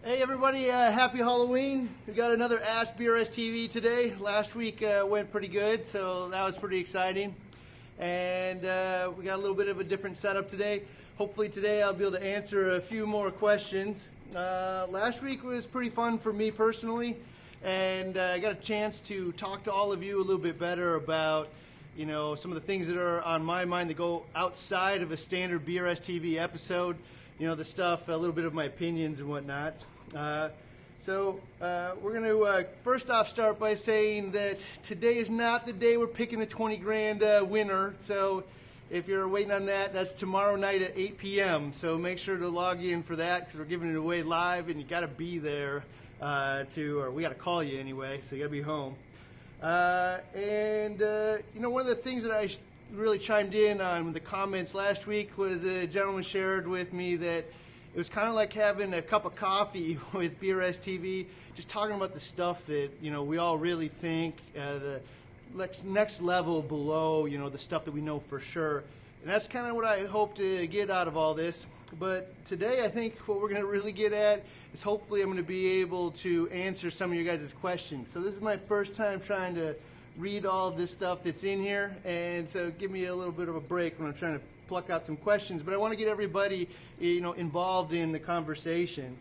Hey everybody, happy Halloween. We got another Ask BRS TV today. Last week went pretty good, so that was pretty exciting. And we got a little bit of a different setup today. Hopefully today I'll be able to answer a few more questions. Last week was pretty fun for me personally, and I got a chance to talk to all of you a little bit better about some of the things that are on my mind that go outside of a standard BRS TV episode. The stuff, a little bit of my opinions and whatnot. So we're going to first off start by saying that today is not the day we're picking the 20 grand winner. So if you're waiting on that, that's tomorrow night at 8 p.m. So make sure to log in for that because we're giving it away live and you got to be there or we got to call you anyway, so you got to be home. One of the things that I really chimed in on the comments last week was a gentleman shared with me that it was kind of like having a cup of coffee with BRS TV, just talking about the stuff that we all really think the next level below the stuff that we know for sure, and that's kind of what I hope to get out of all this. But today I think what we're going to really get at is hopefully I'm going to be able to answer some of you guys' questions. So this is my first time trying to read all of this stuff that's in here, and so give me a little bit of a break when I'm trying to pluck out some questions, but I want to get everybody involved in the conversation.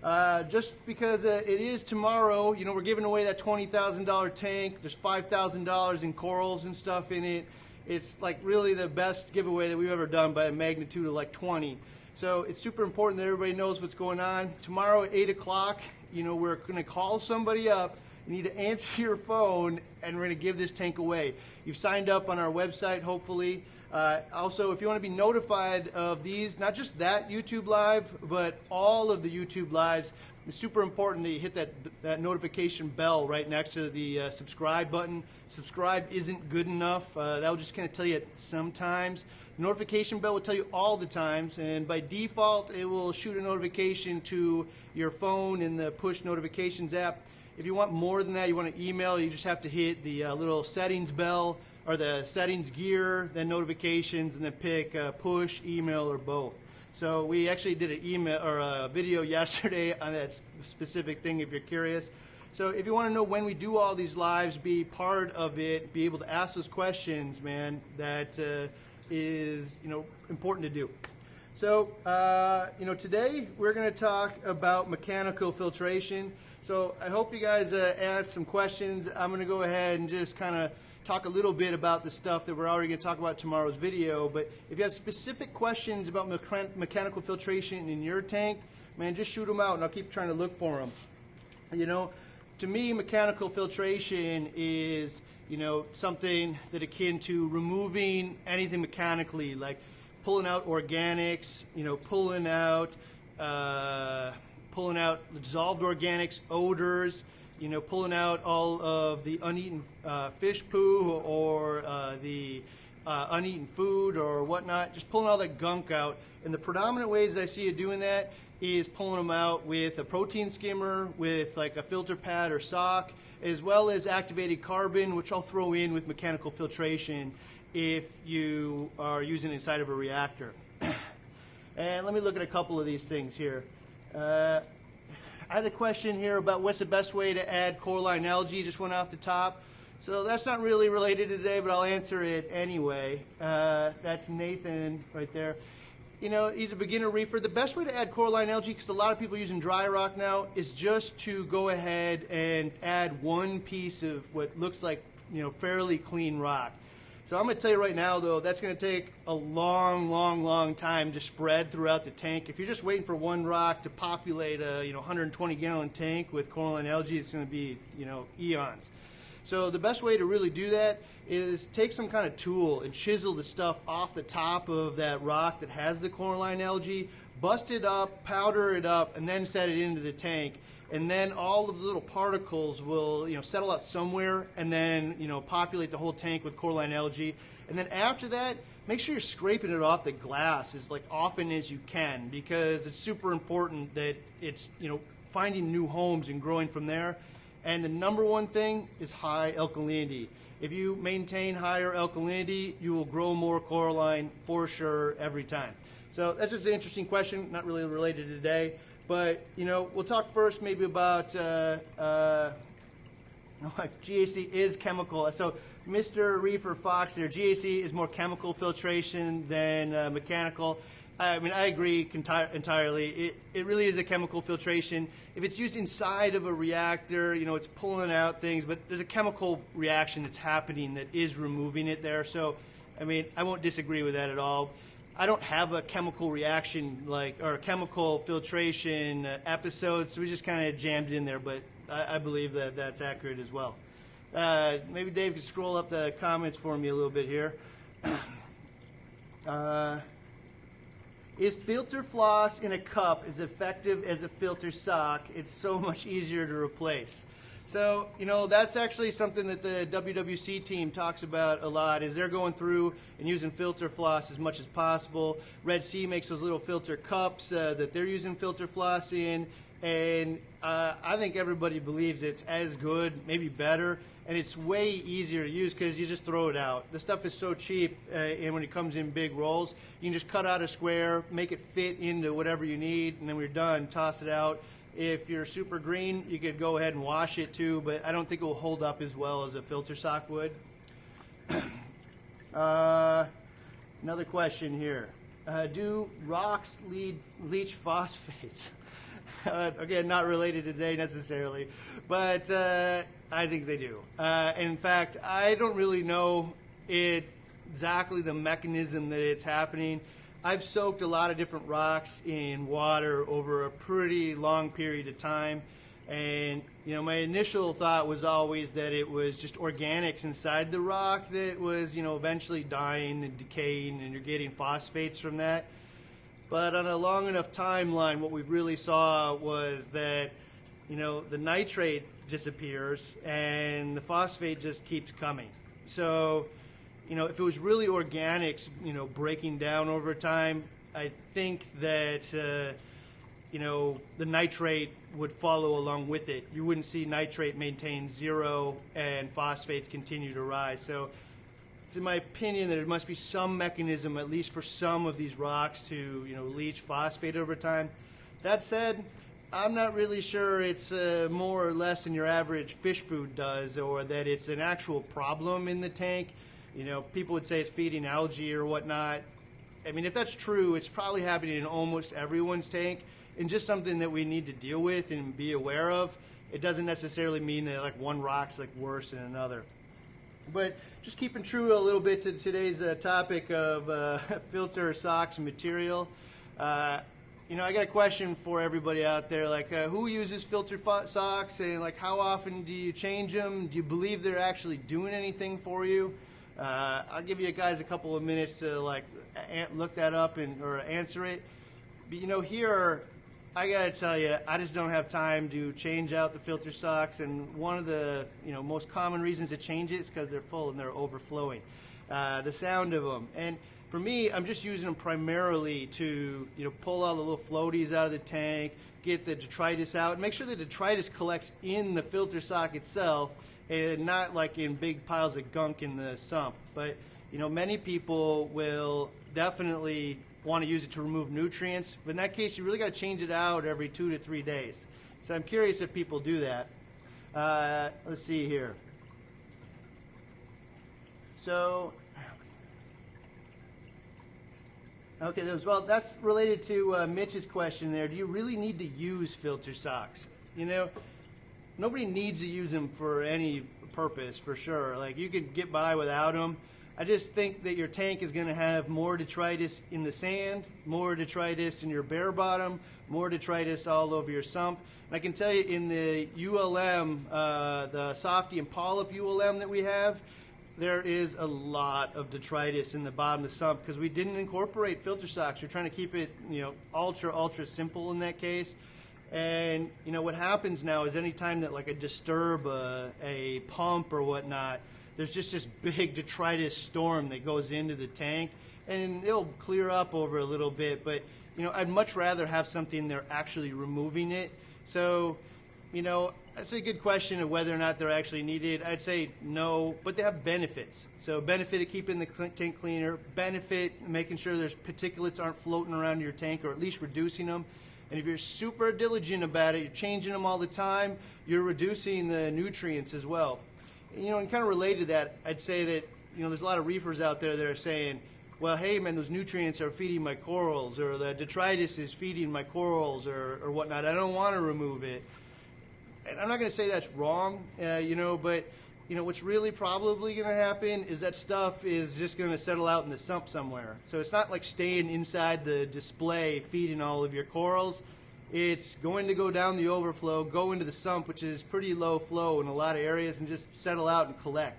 Just because it is tomorrow, we're giving away that $20,000 tank. There's $5,000 in corals and stuff in it. It's like really the best giveaway that we've ever done by a magnitude of like 20. So it's super important that everybody knows what's going on. Tomorrow at 8 o'clock, we're going to call somebody up. You need to answer your phone, and we're going to give this tank away. You've signed up on our website, hopefully. Also, if you want to be notified of these, not just that YouTube Live, but all of the YouTube Lives, it's super important that you hit that notification bell right next to the subscribe button. Subscribe isn't good enough. That will just kind of tell you it sometimes. The notification bell will tell you all the times, and by default, it will shoot a notification to your phone in the push notifications app. If you want more than that, you want to email, you just have to hit the little settings bell or the settings gear, then notifications, and then pick push, email, or both. So we actually did an email or a video yesterday on that specific thing if you're curious. So if you want to know when we do all these lives, be part of it, be able to ask those questions, man, that is important to do. So today we're going to talk about mechanical filtration. So I hope you guys ask some questions. I'm going to go ahead and just kind of talk a little bit about the stuff that we're already going to talk about in tomorrow's video. But if you have specific questions about mechanical filtration in your tank, man, just shoot them out and I'll keep trying to look for them. To me, mechanical filtration is, something that akin to removing anything mechanically, like pulling out organics, pulling out dissolved organics, odors, pulling out all of the uneaten fish poo or the uneaten food or whatnot, just pulling all that gunk out. And the predominant ways I see you doing that is pulling them out with a protein skimmer, with like a filter pad or sock, as well as activated carbon, which I'll throw in with mechanical filtration if you are using it inside of a reactor. And let me look at a couple of these things here. I had a question here about what's the best way to add Coraline algae, just went off the top. So that's not really related today, but I'll answer it anyway. That's Nathan right there. He's a beginner reefer. The best way to add Coraline algae, because a lot of people are using dry rock now, is just to go ahead and add one piece of what looks like fairly clean rock. So I'm going to tell you right now, though, that's going to take a long time to spread throughout the tank. If you're just waiting for one rock to populate a 120-gallon tank with Coraline algae, it's going to be eons. So the best way to really do that is take some kind of tool and chisel the stuff off the top of that rock that has the Coraline algae, bust it up, powder it up, and then set it into the tank. And then all of the little particles will settle out somewhere and then populate the whole tank with Coraline algae. And then after that, make sure you're scraping it off the glass as often as you can, because it's super important that it's finding new homes and growing from there. And the number one thing is high alkalinity. If you maintain higher alkalinity, you will grow more Coraline for sure every time. So that's just an interesting question, not really related to today. But, you know, we'll talk first maybe about GAC is chemical. So Mr. Reef or Fox there, GAC is more chemical filtration than mechanical. I mean, I agree entirely. It really is a chemical filtration. If it's used inside of a reactor, you know, it's pulling out things, but there's a chemical reaction that's happening that is removing it there. So, I mean, I won't disagree with that at all. I don't have a chemical reaction or a chemical filtration episode, so we just kind of jammed it in there, but I believe that that's accurate as well. Maybe Dave could scroll up the comments for me a little bit here. Is filter floss in a cup as effective as a filter sock? It's so much easier to replace. So, you know, that's actually something that the WWC team talks about a lot, is they're going through and using filter floss as much as possible. Red Sea makes those little filter cups that they're using filter floss in, and I think everybody believes it's as good, maybe better, and it's way easier to use because you just throw it out. The stuff is so cheap, and when it comes in big rolls, you can just cut out a square, make it fit into whatever you need, and then when you're done, toss it out. If you're super green, you could go ahead and wash it too, but I don't think it will hold up as well as a filter sock would. Another question here. Do rocks leach phosphates? Again, not related today necessarily, but I think they do. In fact, I don't really know exactly the mechanism that it's happening. I've soaked a lot of different rocks in water over a pretty long period of time, and you know, my initial thought was always that it was just organics inside the rock that was, you know, eventually dying and decaying, and you're getting phosphates from that. But on a long enough timeline, what we really saw was that, you know, the nitrate disappears and the phosphate just keeps coming. So, you know, if it was really organics, you know, breaking down over time, I think that, you know, the nitrate would follow along with it. You wouldn't see nitrate maintain zero and phosphates continue to rise. So it's in my opinion that there must be some mechanism, at least for some of these rocks, to, you know, leach phosphate over time. That said, I'm not really sure it's more or less than your average fish food does, or that it's an actual problem in the tank. You know, people would say it's feeding algae or whatnot. I mean, if that's true, it's probably happening in almost everyone's tank, and just something that we need to deal with and be aware of. It doesn't necessarily mean that like one rock's like worse than another. But just keeping true a little bit to today's topic of filter socks and material. You know, I got a question for everybody out there, like who uses filter socks, and like how often do you change them? Do you believe they're actually doing anything for you? I'll give you guys a couple of minutes to like look that up or answer it. But you know, here I gotta tell you, I just don't have time to change out the filter socks, and one of the, you know, most common reasons to change it is because they're full and they're overflowing. The sound of them, and for me, I'm just using them primarily to, you know, pull all the little floaties out of the tank, get the detritus out, and make sure the detritus collects in the filter sock itself, and not like in big piles of gunk in the sump. But, you know, many people will definitely want to use it to remove nutrients, but in that case, you really got to change it out every 2 to 3 days. So I'm curious if people do that. Let's see here. So, okay, well, that's related to Mitch's question there. Do you really need to use filter socks? You know, nobody needs to use them for any purpose, for sure. Like, you could get by without them. I just think that your tank is going to have more detritus in the sand, more detritus in your bare bottom, more detritus all over your sump. And I can tell you in the ULM, the Softy and Polyp ULM that we have, there is a lot of detritus in the bottom of the sump because we didn't incorporate filter socks. We're trying to keep it, you know, ultra simple in that case. And, you know, what happens now is anytime that like I disturb a pump or whatnot, there's just this big detritus storm that goes into the tank, and it'll clear up over a little bit, but, you know, I'd much rather have something they're actually removing it. So, you know, that's a good question of whether or not they're actually needed. I'd say no, but they have benefits. So benefit of keeping the tank cleaner, benefit making sure there's particulates aren't floating around your tank, or at least reducing them. And if you're super diligent about it, you're changing them all the time, you're reducing the nutrients as well. You know, and kind of related to that, I'd say that, you know, there's a lot of reefers out there that are saying, well, hey, man, those nutrients are feeding my corals, or the detritus is feeding my corals, or whatnot. I don't want to remove it. And I'm not going to say that's wrong, you know, but, you know, what's really probably going to happen is that stuff is just going to settle out in the sump somewhere. So it's not like staying inside the display feeding all of your corals. It's going to go down the overflow, go into the sump, which is pretty low flow in a lot of areas, and just settle out and collect.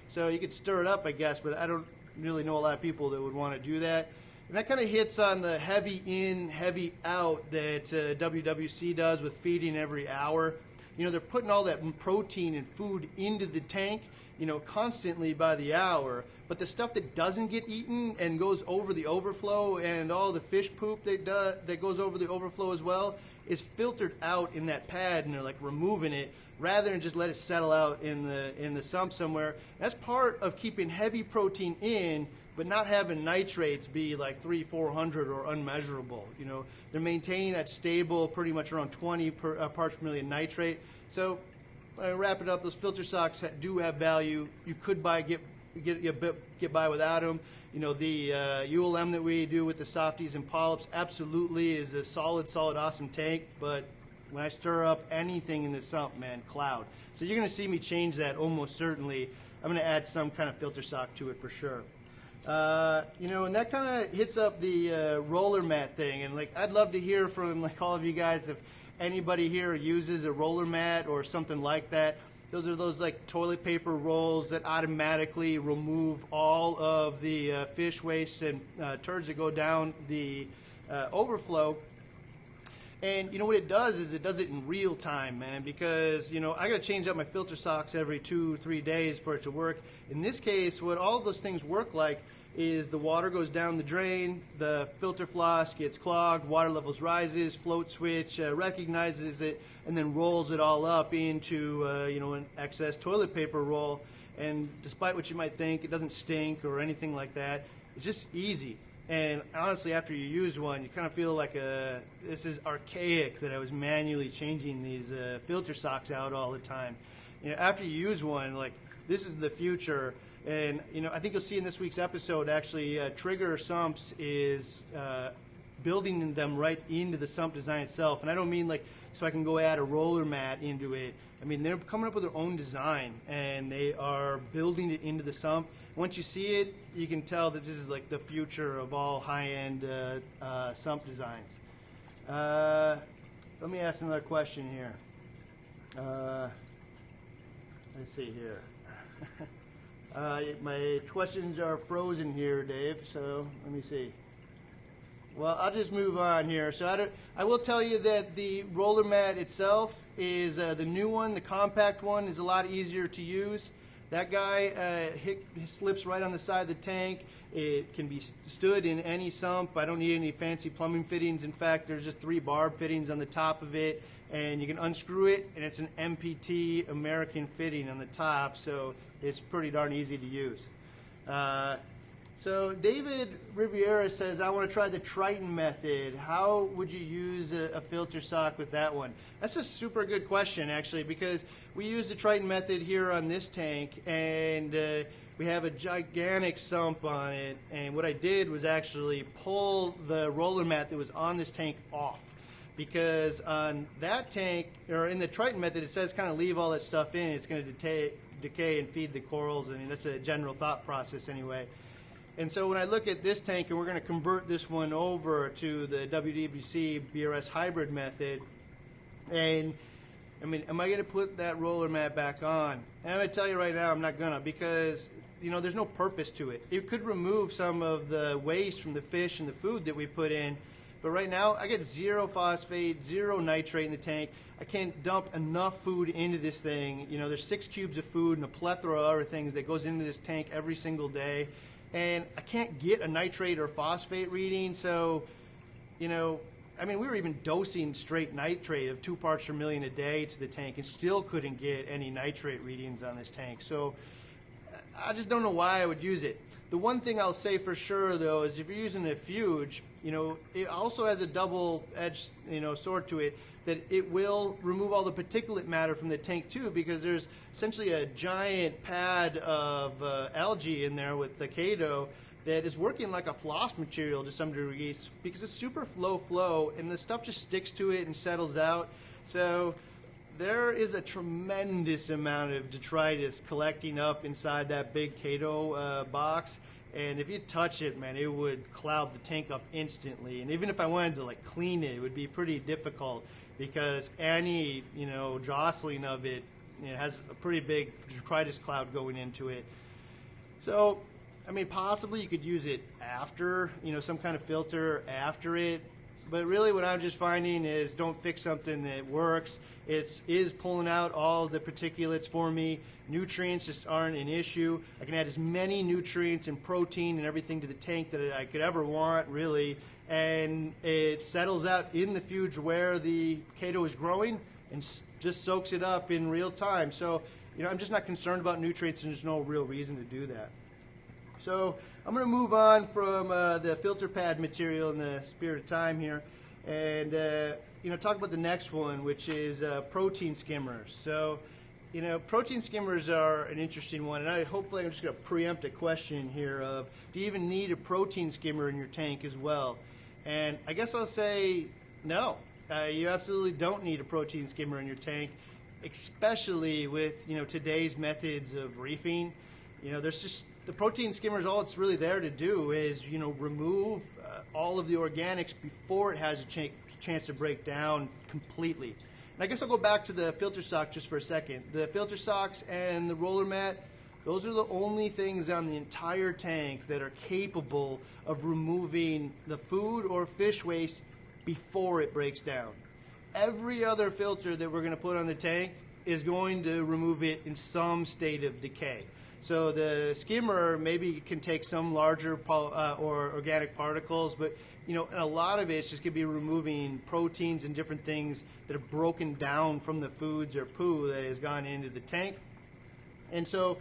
So you could stir it up, I guess, but I don't really know a lot of people that would want to do that. And that kind of hits on the heavy in, heavy out that WWC does with feeding every hour. You know, they're putting all that protein and food into the tank, you know, constantly by the hour. But the stuff that doesn't get eaten and goes over the overflow, and all the fish poop that goes over the overflow as well, is filtered out in that pad, and they're like removing it rather than just let it settle out in the sump somewhere. That's part of keeping heavy protein in, but not having nitrates be like 300-400 or unmeasurable. You know, they're maintaining that stable, pretty much around 20 parts per million nitrate. So, wrap it up. Those filter socks do have value. You could get by without them. You know, the ULM that we do with the softies and polyps absolutely is a solid, awesome tank. But when I stir up anything in the sump, man, cloud. So you're going to see me change that almost certainly. I'm going to add some kind of filter sock to it for sure. You know, and that kind of hits up the roller mat thing. And like, I'd love to hear from like all of you guys if anybody here uses a roller mat or something like that. Those are those like toilet paper rolls that automatically remove all of the fish waste and turds that go down the overflow. And you know what it does is it does it in real time, man, because, you know, I got to change up my filter socks every 2-3 days for it to work. In this case, what all of those things work like is the water goes down the drain, the filter floss gets clogged, water levels rises, float switch recognizes it, and then rolls it all up into, you know, an excess toilet paper roll. And despite what you might think, it doesn't stink or anything like that. It's just easy. And honestly, after you use one, you kind of feel like this is archaic that I was manually changing these filter socks out all the time. You know, after you use one, like, this is the future. And, you know, I think you'll see in this week's episode, actually, Trigger Sumps is building them right into the sump design itself. And I don't mean like so I can go add a roller mat into it. I mean, they're coming up with their own design, and they are building it into the sump. Once you see it, you can tell that this is like the future of all high-end sump designs. Let me ask another question here. Let's see here. My questions are frozen here, Dave, so let me see. Well, I'll just move on here. So I will tell you that the roller mat itself is the new one. The compact one is a lot easier to use. That guy slips right on the side of the tank. It can be stood in any sump. I don't need any fancy plumbing fittings. In fact, there's just 3 barb fittings on the top of it, and you can unscrew it, and it's an MPT American fitting on the top, so it's pretty darn easy to use. So David Riviera says, I want to try the Triton method. How would you use a filter sock with that one? That's a super good question, actually, because we use the Triton method here on this tank, and we have a gigantic sump on it. And what I did was actually pull the roller mat that was on this tank off, because on that tank, or in the Triton method, it says kind of leave all that stuff in. It's going to decay and feed the corals. I mean, that's a general thought process anyway. And so when I look at this tank, and we're going to convert this one over to the WWC BRS Hybrid method, and I mean, am I going to put that roller mat back on? And I'm going to tell you right now, I'm not going to, because, you know, there's no purpose to it. It could remove some of the waste from the fish and the food that we put in, but right now I get 0 phosphate, 0 nitrate in the tank. I can't dump enough food into this thing. You know, there's 6 cubes of food and a plethora of other things that goes into this tank every single day. And I can't get a nitrate or phosphate reading, so, you know, I mean, we were even dosing straight nitrate of 2 parts per million a day to the tank and still couldn't get any nitrate readings on this tank. So I just don't know why I would use it. The one thing I'll say for sure, though, is if you're using a fuge, it also has a double-edged, sword to it, that it will remove all the particulate matter from the tank too, because there's essentially a giant pad of algae in there with the Kato that is working like a floss material to some degree, because it's super low flow and the stuff just sticks to it and settles out. So there is a tremendous amount of detritus collecting up inside that big Kato box. And if you touch it, man, it would cloud the tank up instantly. And even if I wanted to clean it, it would be pretty difficult, because any jostling of it, has a pretty big detritus cloud going into it. So, I mean, possibly you could use it after, some kind of filter after it. But really what I'm just finding is, don't fix something that works. It is pulling out all the particulates for me. Nutrients just aren't an issue. I can add as many nutrients and protein and everything to the tank that I could ever want, really. And it settles out in the fuge where the Kato is growing and just soaks it up in real time. So, I'm just not concerned about nutrients, and there's no real reason to do that. So I'm going to move on from the filter pad material in the spirit of time here, and talk about the next one, which is protein skimmers. So, protein skimmers are an interesting one, and hopefully I'm just going to preempt a question here of, do you even need a protein skimmer in your tank as well? And I guess I'll say no. You absolutely don't need a protein skimmer in your tank, especially with today's methods of reefing. There's just the protein skimmers, all it's really there to do is, remove all of the organics before it has a chance to break down completely. And I guess I'll go back to the filter sock just for a second. The filter socks and the roller mat, those are the only things on the entire tank that are capable of removing the food or fish waste before it breaks down. Every other filter that we're going to put on the tank is going to remove it in some state of decay. So the skimmer maybe can take some larger or organic particles, but and a lot of it's just going to be removing proteins and different things that are broken down from the foods or poo that has gone into the tank. And so,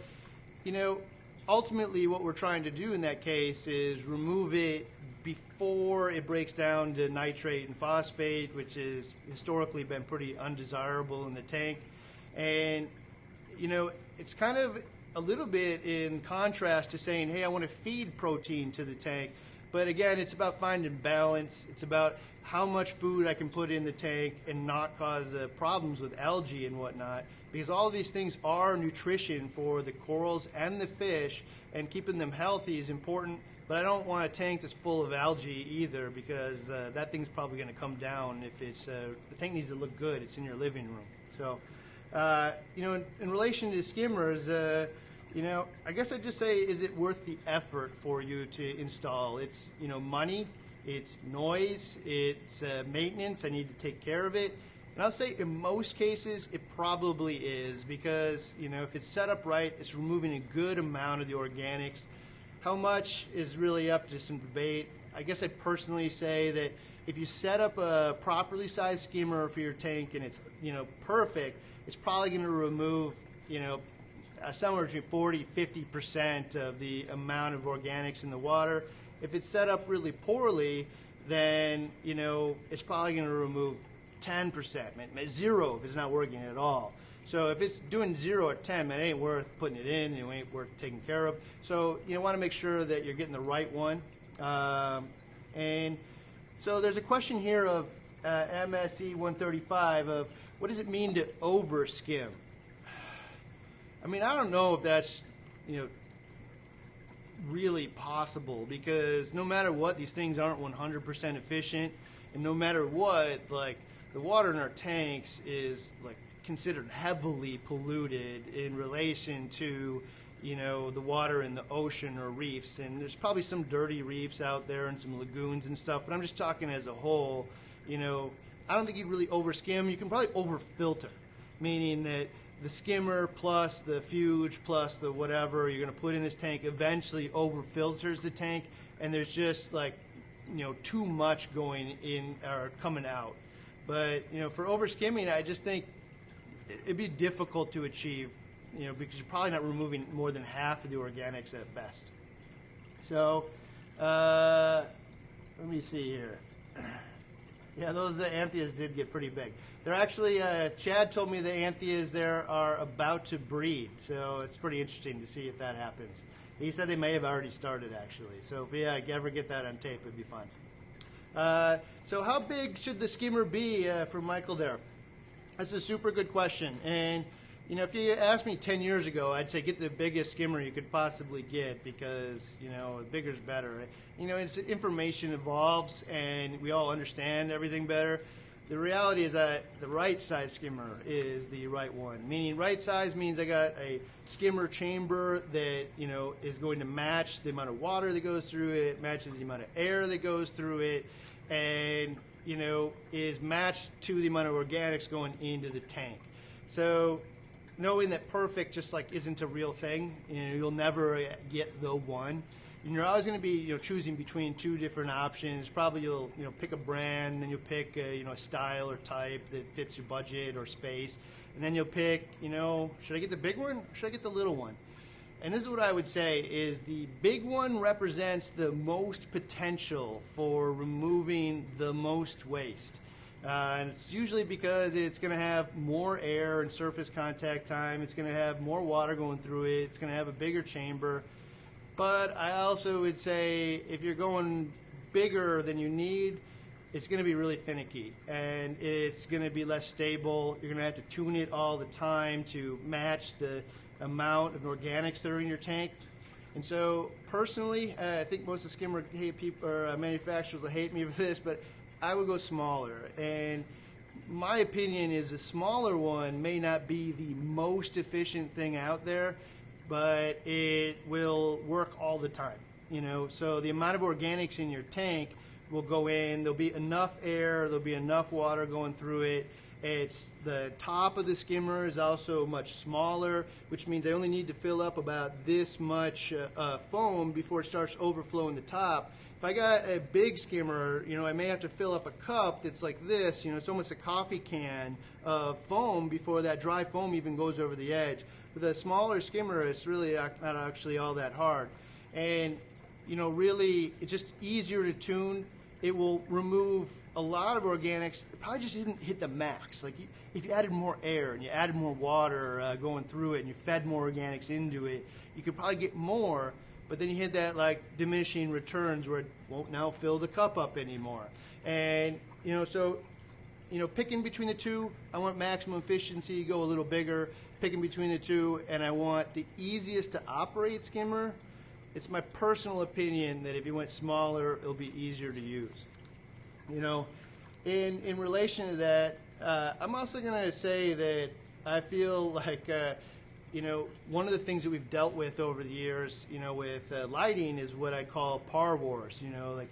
ultimately what we're trying to do in that case is remove it before it breaks down to nitrate and phosphate, which has historically been pretty undesirable in the tank. And, it's kind of a little bit in contrast to saying, hey, I want to feed protein to the tank. But again, it's about finding balance. It's about how much food I can put in the tank and not cause problems with algae and whatnot, because all of these things are nutrition for the corals and the fish, and keeping them healthy is important. But I don't want a tank that's full of algae either, because that thing's probably going to come down if it's the tank needs to look good. It's in your living room. So, in relation to skimmers, I guess I'd just say, is it worth the effort for you to install? It's, money, it's noise, it's maintenance. I need to take care of it. And I'll say in most cases, it probably is, because, if it's set up right, it's removing a good amount of the organics. How much is really up to some debate. I guess I'd personally say that if you set up a properly sized skimmer for your tank and it's, perfect, it's probably going to remove, somewhere between 40–50% of the amount of organics in the water. If it's set up really poorly, then it's probably going to remove 10%, 0 if it's not working at all. So if it's doing 0 at 10, it ain't worth putting it in. It ain't worth taking care of. So you want to make sure that you're getting the right one. And so there's a question here of MSE 135 of, what does it mean to over skim? I don't know if that's, really possible, because no matter what, these things aren't 100% efficient, and no matter what, the water in our tanks is considered heavily polluted in relation to, the water in the ocean or reefs. And there's probably some dirty reefs out there and some lagoons and stuff, but I'm just talking as a whole. I don't think you'd really over skim. You can probably over filter, meaning that the skimmer plus the fuge plus the whatever you're going to put in this tank eventually over filters the tank, and there's just too much going in or coming out. But for over skimming, I just think it'd be difficult to achieve, because you're probably not removing more than half of the organics at best. So let me see here. Yeah, those anthias did get pretty big. They're actually, Chad told me the anthias there are about to breed, so it's pretty interesting to see if that happens. He said they may have already started, actually. So if we ever get that on tape, it'd be fun. So how big should the skimmer be for Michael there? That's a super good question. And, you know, if you asked me 10 years ago, I'd say get the biggest skimmer you could possibly get because, you know, bigger's better. You know, information evolves and we all understand everything better. The reality is that the right size skimmer is the right one. Meaning right size means I got a skimmer chamber that, you know, is going to match the amount of water that goes through it, matches the amount of air that goes through it, and, you know, is matched to the amount of organics going into the tank. So knowing that perfect just like isn't a real thing, you know, you'll never get the one. And you're always going to be, you know, choosing between two different options. Probably you'll, you know, pick a brand, then you'll pick, you know, a style or type that fits your budget or space, and then you'll pick, you know, should I get the big one or should I get the little one? And this is what I would say is the big one represents the most potential for removing the most waste. And it's usually because it's going to have more air and surface contact time. It's going to have more water going through it. It's going to have a bigger chamber. But I also would say if you're going bigger than you need, it's going to be really finicky and it's going to be less stable. You're going to have to tune it all the time to match the amount of organics that are in your tank. And so personally, I think most of the skimmer manufacturers will hate me for this, but I would go smaller. And my opinion is the smaller one may not be the most efficient thing out there, but it will work all the time, you know. So the amount of organics in your tank will go in, there'll be enough air, there'll be enough water going through it. It's the top of the skimmer is also much smaller, which means I only need to fill up about this much foam before it starts overflowing the top. If I got a big skimmer, you know, I may have to fill up a cup that's like this, you know, it's almost a coffee can of foam before that dry foam even goes over the edge. With a smaller skimmer, it's really not actually all that hard. And, you know, really, it's just easier to tune. It will remove a lot of organics. It probably just didn't hit the max. Like, if you added more air and you added more water going through it and you fed more organics into it, you could probably get more, but then you hit that, like, diminishing returns where it won't now fill the cup up anymore. And, you know, so, you know, picking between the two, I want maximum efficiency, go a little bigger. Picking between the two, and I want the easiest to operate skimmer. It's my personal opinion that if you went smaller, it'll be easier to use. You know, in relation to that, I'm also going to say that I feel like, you know, one of the things that we've dealt with over the years, you know, with lighting is what I call par wars. You know, like,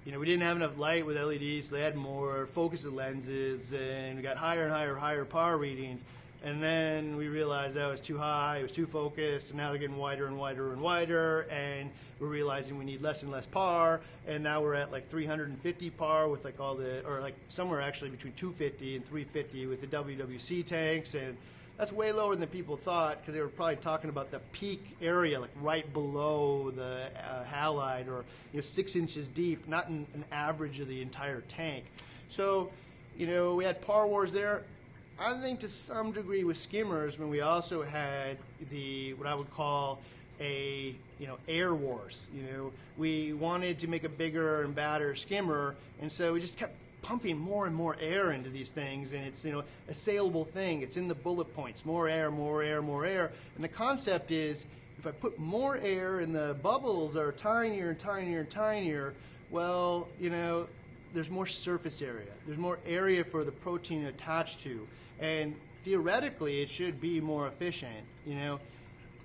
you know, we didn't have enough light with LEDs, so they had more focused lenses, and we got higher and higher par readings. And then we realized that was too high, it was too focused, and now they're getting wider and wider and wider, and we're realizing we need less and less par, and now we're at like 350 par with like all the, or like somewhere actually between 250 and 350 with the WWC tanks, and that's way lower than people thought because they were probably talking about the peak area, like right below the halide, or, you know, 6 inches deep, not an average of the entire tank. So, you know, we had par wars there. I think to some degree with skimmers, when we also had the, what I would call a, you know, air wars. You know, we wanted to make a bigger and badder skimmer, and so we just kept pumping more and more air into these things, and it's, you know, a saleable thing. It's in the bullet points, more air, more air, more air. And the concept is, if I put more air and the bubbles are tinier and tinier and tinier, well, you know, there's more surface area. There's more area for the protein to attach to. And theoretically, it should be more efficient, you know.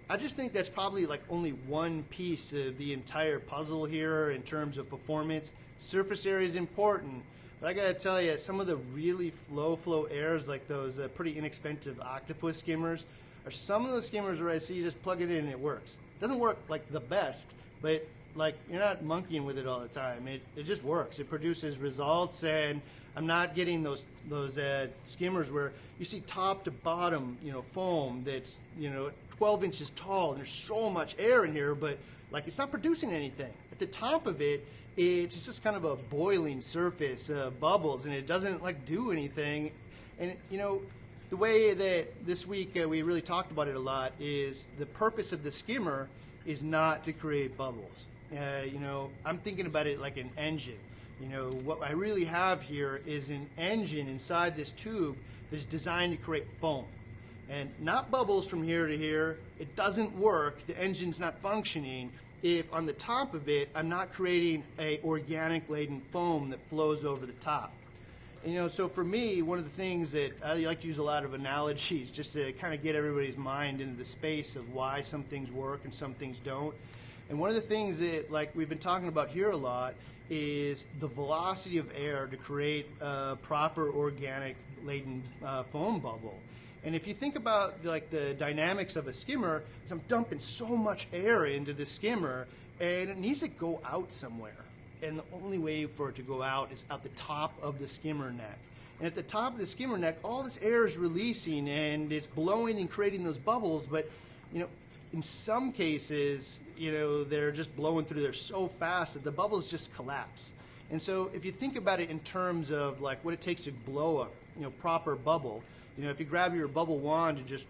I just think that's probably like only one piece of the entire puzzle here in terms of performance. Surface area is important, but I gotta tell you, some of the really flow airs, like those pretty inexpensive octopus skimmers, are some of those skimmers where I see you just plug it in and it works. It doesn't work like the best, but like you're not monkeying with it all the time. It just works. It produces results, and I'm not getting those skimmers where you see top to bottom, you know, foam that's, you know, 12 inches tall, and there's so much air in here, but like it's not producing anything. At the top of it, it's just kind of a boiling surface, bubbles, and it doesn't like do anything. And you know, the way that this week we really talked about it a lot is the purpose of the skimmer is not to create bubbles. You know, I'm thinking about it like an engine. You know, what I really have here is an engine inside this tube that's designed to create foam. And not bubbles from here to here. It doesn't work. The engine's not functioning if on the top of it I'm not creating a organic laden foam that flows over the top. And, you know, so for me, one of the things that I like to use a lot of analogies just to kind of get everybody's mind into the space of why some things work and some things don't. And one of the things that, like we've been talking about here a lot, is the velocity of air to create a proper organic laden foam bubble. And if you think about like the dynamics of a skimmer, is I'm dumping so much air into the skimmer, and it needs to go out somewhere. And the only way for it to go out is out the top of the skimmer neck. And at the top of the skimmer neck, all this air is releasing, and it's blowing and creating those bubbles. But you know, in some cases, you know, they're just blowing through there so fast that the bubbles just collapse. And so if you think about it in terms of like what it takes to blow a proper bubble, you know, if you grab your bubble wand and just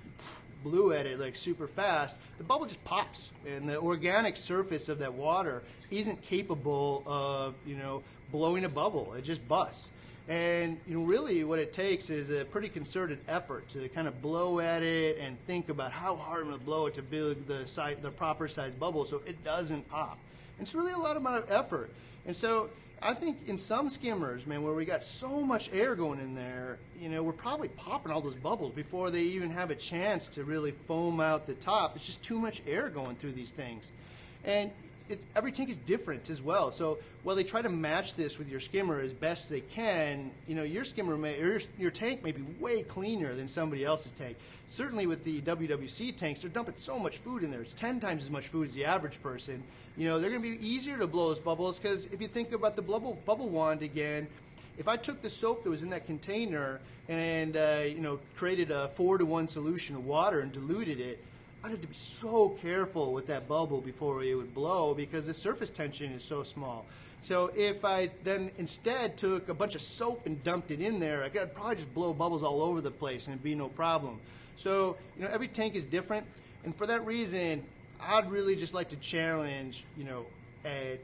blew at it like super fast, the bubble just pops, and the organic surface of that water isn't capable of, you know, blowing a bubble. It just busts. And you know, really what it takes is a pretty concerted effort to kind of blow at it and think about how hard I'm going to blow it to build the proper size bubble so it doesn't pop. And it's really a lot amount of effort. And so I think in some skimmers, man, where we got so much air going in there, you know, we're probably popping all those bubbles before they even have a chance to really foam out the top. It's just too much air going through these things. And every tank is different as well. So while they try to match this with your skimmer as best they can, you know, your skimmer your tank may be way cleaner than somebody else's tank. Certainly with the WWC tanks, they're dumping so much food in there. It's 10 times as much food as the average person. You know, they're going to be easier to blow those bubbles because if you think about the bubble wand again, if I took the soap that was in that container and you know, created a 4-to-1 solution of water and diluted it, I'd have to be so careful with that bubble before it would blow because the surface tension is so small. So if I then instead took a bunch of soap and dumped it in there, I could probably just blow bubbles all over the place and it'd be no problem. So, you know, every tank is different, and for that reason, I'd really just like to challenge, you know,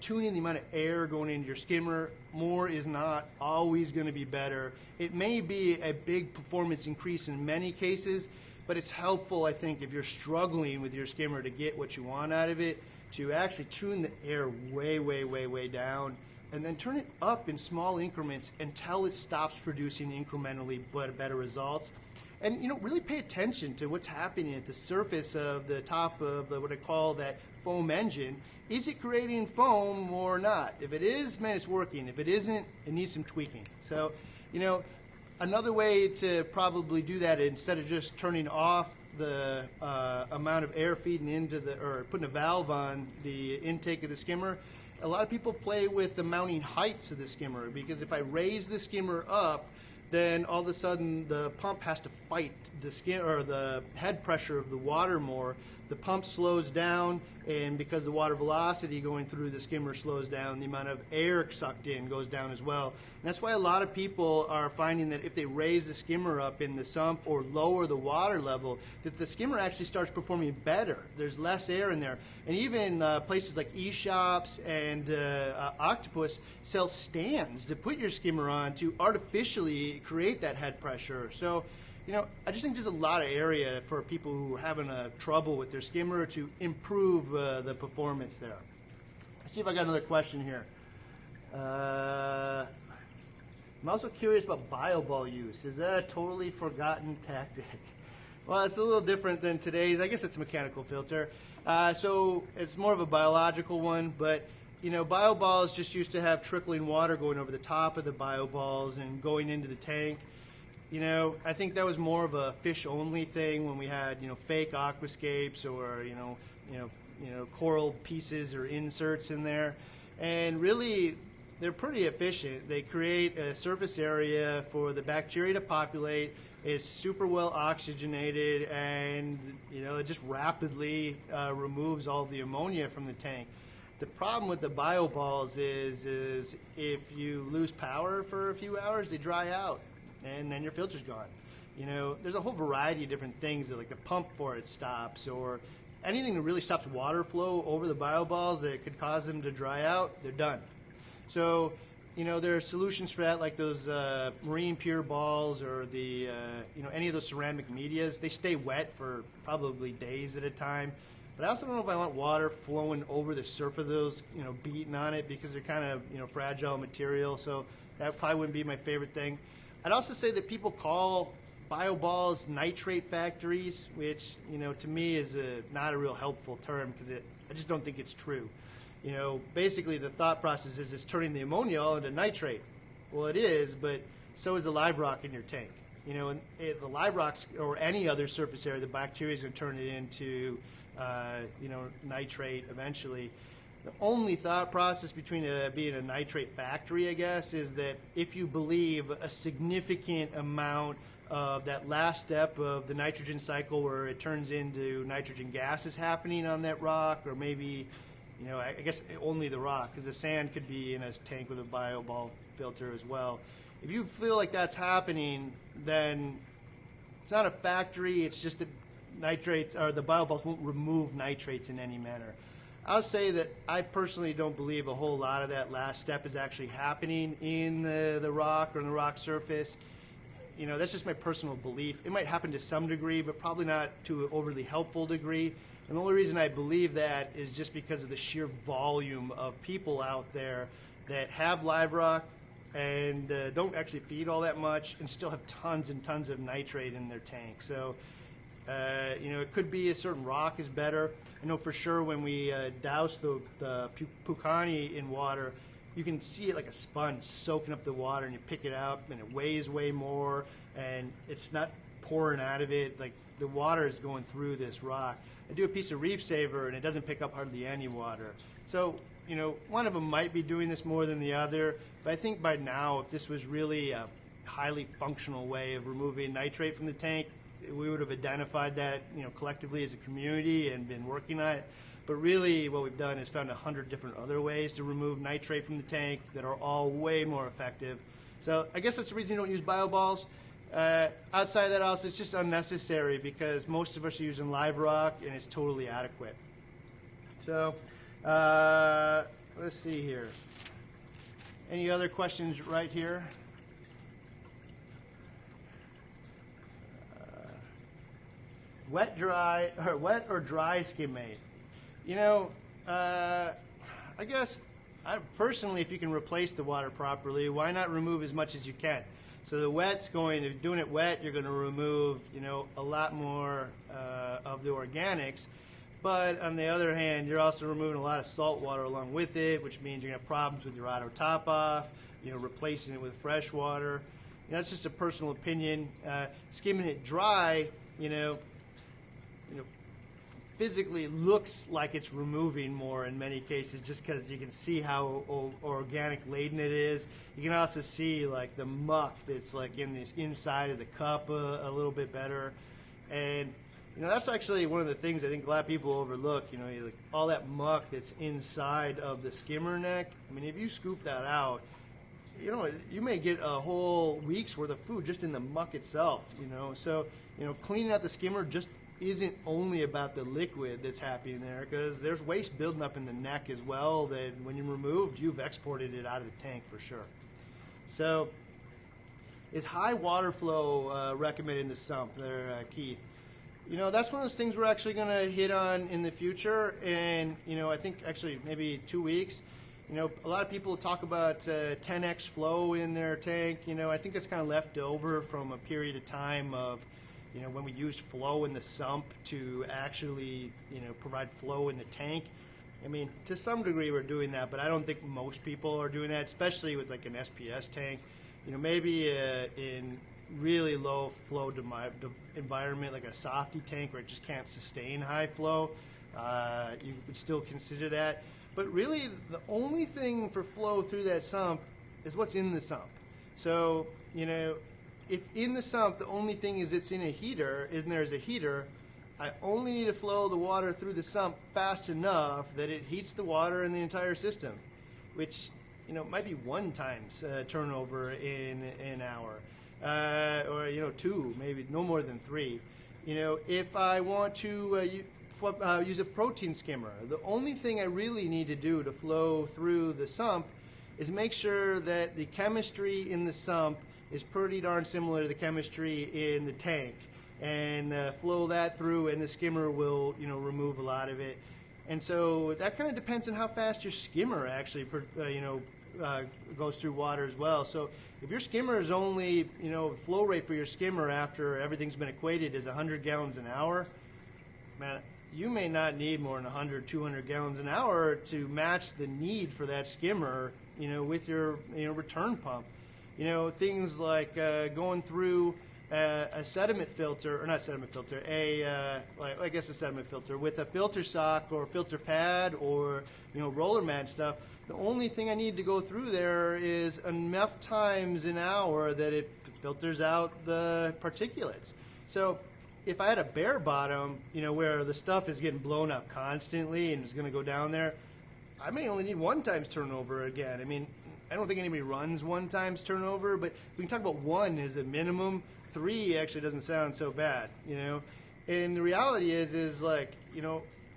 tuning the amount of air going into your skimmer. More is not always going to be better. It may be a big performance increase in many cases, but it's helpful, I think, if you're struggling with your skimmer to get what you want out of it, to actually tune the air way, way, way, way down, and then turn it up in small increments until it stops producing incrementally better results. And, you know, really pay attention to what's happening at the surface of the top of what I call that foam engine. Is it creating foam or not? If it is, man, it's working. If it isn't, it needs some tweaking. So, you know, another way to probably do that, instead of just turning off the amount of air feeding into or putting a valve on the intake of the skimmer, a lot of people play with the mounting heights of the skimmer, because if I raise the skimmer up, then all of a sudden the pump has to fight the head pressure of the water more. The pump slows down, and because the water velocity going through the skimmer slows down, the amount of air sucked in goes down as well. And that's why a lot of people are finding that if they raise the skimmer up in the sump or lower the water level, that the skimmer actually starts performing better. There's less air in there. And even places like eShops and Octopus sell stands to put your skimmer on to artificially create that head pressure. So, you know, I just think there's a lot of area for people who are having trouble with their skimmer to improve the performance there. Let's see if I got another question here. I'm also curious about bioball use. Is that a totally forgotten tactic? Well, it's a little different than today's. I guess it's a mechanical filter. So it's more of a biological one, but you know, bioballs just used to have trickling water going over the top of the bioballs and going into the tank. You know, I think that was more of a fish-only thing when we had, you know, fake aquascapes or, you know, coral pieces or inserts in there. And really, they're pretty efficient. They create a surface area for the bacteria to populate, It's super well oxygenated, and it just rapidly removes all the ammonia from the tank. The problem with the Bioballs is if you lose power for a few hours, they dry out, and then your filter's gone. There's a whole variety of different things that, like the pump for it stops, or anything that really stops water flow over the Bioballs that could cause them to dry out, they're done. So, there are solutions for that, like those marine pure balls, or the any of those ceramic medias. They stay wet for probably days at a time. But I also don't know if I want water flowing over the surface of those, beating on it, because they're kind of, fragile material. So that probably wouldn't be my favorite thing. I'd also say that people call Bioballs nitrate factories, which, to me is not a real helpful term, because I just don't think it's true. Basically the thought process is it's turning the ammonia all into nitrate. Well, it is, but so is the live rock in your tank. And the live rocks, or any other surface area, the bacteria is going to turn it into nitrate eventually. The only thought process between being a nitrate factory, I guess, is that if you believe a significant amount of that last step of the nitrogen cycle, where it turns into nitrogen gas, is happening on that rock, or maybe, I guess only the rock, because the sand could be in a tank with a Bioball filter as well. If you feel like that's happening, then it's not a factory, it's just that nitrates, or the Bioballs won't remove nitrates in any manner. I'll say that I personally don't believe a whole lot of that last step is actually happening in the rock or in the rock surface. That's just my personal belief. It might happen to some degree, but probably not to an overly helpful degree. And the only reason I believe that is just because of the sheer volume of people out there that have live rock and don't actually feed all that much, and still have tons and tons of nitrate in their tank. So, it could be a certain rock is better. I know for sure when we douse the Pucani in water, you can see it like a sponge soaking up the water, and you pick it up, and it weighs way more, and it's not pouring out of it. Like, the water is going through this rock. I do a piece of Reef Saver, and it doesn't pick up hardly any water. So, one of them might be doing this more than the other, but I think by now, if this was really a highly functional way of removing nitrate from the tank, we would have identified that, collectively as a community and been working on it. But really, what we've done is found 100 different other ways to remove nitrate from the tank that are all way more effective. So I guess that's the reason you don't use Bioballs. Outside of that, also, it's just unnecessary, because most of us are using live rock, and it's totally adequate. So let's see here. Any other questions right here? Wet or dry skimmate? I guess personally, if you can replace the water properly, why not remove as much as you can? So the wet's if doing it wet, you're going to remove, a lot more of the organics. But on the other hand, you're also removing a lot of salt water along with it, which means you're going to have problems with your auto top off, replacing it with fresh water. That's just a personal opinion. Skimming it dry, physically looks like it's removing more in many cases, just because you can see how organic laden it is. You can also see like the muck that's like in this inside of the cup a little bit better. And that's actually one of the things I think a lot of people overlook. Like all that muck that's inside of the skimmer neck. I mean, if you scoop that out, you may get a whole week's worth of food just in the muck itself. So cleaning out the skimmer just isn't only about the liquid that's happening there, because there's waste building up in the neck as well that when you removed, you've exported it out of the tank for sure. So is high water flow recommended in the sump there, Keith? That's one of those things we're actually going to hit on in the future, and I think actually maybe 2 weeks. A lot of people talk about 10x flow in their tank. I think that's kind of left over from a period of time of when we used flow in the sump to actually, provide flow in the tank. I mean, to some degree we're doing that, but I don't think most people are doing that, especially with like an SPS tank. Maybe in really low flow environment, like a softy tank where it just can't sustain high flow, you would still consider that. But really, the only thing for flow through that sump is what's in the sump. So, if in the sump the only thing is it's in a heater, and there's a heater, I only need to flow the water through the sump fast enough that it heats the water in the entire system, which might be 1 times turnover in an hour, or 2, maybe no more than 3. If I want to use a protein skimmer, the only thing I really need to do to flow through the sump is make sure that the chemistry in the sump is pretty darn similar to the chemistry in the tank, and flow that through, and the skimmer will remove a lot of it. And so that kind of depends on how fast your skimmer actually goes through water as well. So if your skimmer is only flow rate for your skimmer after everything's been equated is 100 gallons an hour, man, you may not need more than 100, 200 gallons an hour to match the need for that skimmer with your return pump. Things like going through a sediment filter, or not sediment filter, I guess a sediment filter with a filter sock or filter pad or roller mat stuff. The only thing I need to go through there is enough times an hour that it filters out the particulates. So if I had a bare bottom, where the stuff is getting blown up constantly and is going to go down there, I may only need 1 times turnover again. I mean, I don't think anybody runs 1 times turnover, but we can talk about 1 as a minimum. 3 actually doesn't sound so bad, And the reality is